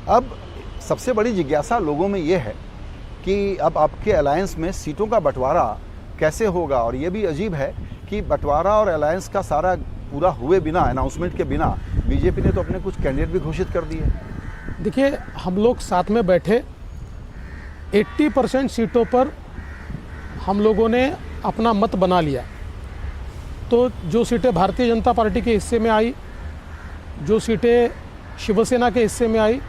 अब सबसे बड़ी जिज्ञासा लोगों में ये है कि अब आपके अलायंस में सीटों का बंटवारा कैसे होगा, और ये भी अजीब है कि बंटवारा और अलायंस का सारा पूरा हुए बिना, अनाउंसमेंट के बिना बीजेपी ने तो अपने कुछ कैंडिडेट भी घोषित कर दिए। देखिए, हम लोग साथ में बैठे 80% सीटों पर हम लोगों ने अपना मत बना लिया। तो जो सीटें भारतीय जनता पार्टी के हिस्से में आई, जो सीटें शिवसेना के हिस्से में आई,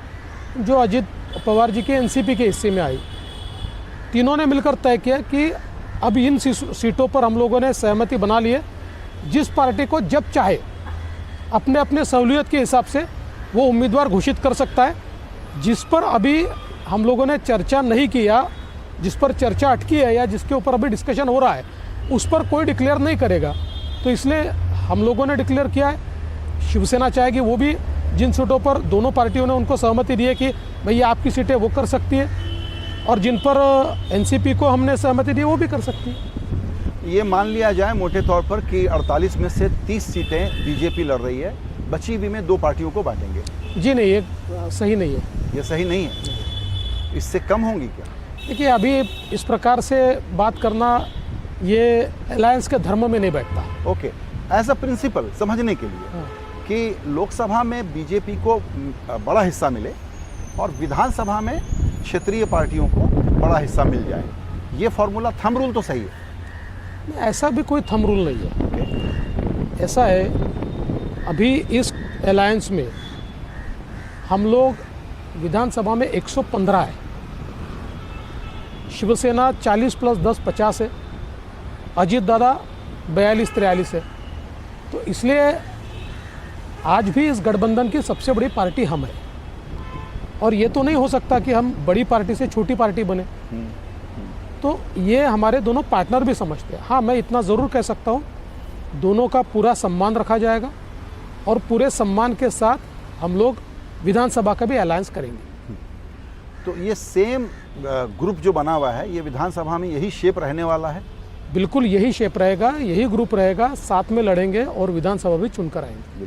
जो अजित पवार जी के एनसीपी के हिस्से में आई, तीनों ने मिलकर तय किया कि अब इन सीटों पर हम लोगों ने सहमति बना ली है। जिस पार्टी को जब चाहे अपने अपने सहूलियत के हिसाब से वो उम्मीदवार घोषित कर सकता है। जिस पर अभी हम लोगों ने चर्चा नहीं किया, जिस पर चर्चा अटकी है या जिसके ऊपर अभी डिस्कशन हो रहा है, उस पर कोई डिक्लेयर नहीं करेगा। तो इसलिए हम लोगों ने डिक्लेयर किया है। शिवसेना चाहेगी वो भी जिन सीटों पर दोनों पार्टियों ने उनको सहमति दी है कि भैया आपकी सीटें वो कर सकती है, और जिन पर एनसीपी को हमने सहमति दी वो भी कर सकती है। ये मान लिया जाए मोटे तौर पर कि 48 में से 30 सीटें बीजेपी लड़ रही है, बची हुई में 2 पार्टियों को बांटेंगे। जी नहीं, ये सही नहीं है। ये सही नहीं है, इससे कम होंगी क्या? देखिए, अभी इस प्रकार से बात करना ये अलायंस के धर्म में नहीं बैठता। ओके, एज अ प्रिंसिपल समझने के लिए कि लोकसभा में बीजेपी को बड़ा हिस्सा मिले और विधानसभा में क्षेत्रीय पार्टियों को बड़ा हिस्सा मिल जाए, ये फॉर्मूला, थंब रूल तो सही है? ऐसा भी कोई थंब रूल नहीं है। ऐसा है, अभी इस अलायंस में हम लोग विधानसभा में 115 है, शिवसेना 40 + 10 50 है, अजित दादा 42-43 है। तो इसलिए आज भी इस गठबंधन की सबसे बड़ी पार्टी हम है, और ये तो नहीं हो सकता कि हम बड़ी पार्टी से छोटी पार्टी बने। तो ये हमारे दोनों पार्टनर भी समझते हैं। हाँ, मैं इतना ज़रूर कह सकता हूँ, दोनों का पूरा सम्मान रखा जाएगा और पूरे सम्मान के साथ हम लोग विधानसभा का भी अलायंस करेंगे। तो ये सेम ग्रुप जो बना हुआ है, ये विधानसभा में यही शेप रहने वाला है? बिल्कुल यही शेप रहेगा, यही ग्रुप रहेगा, साथ में लड़ेंगे और विधानसभा भी चुनकर आएंगे।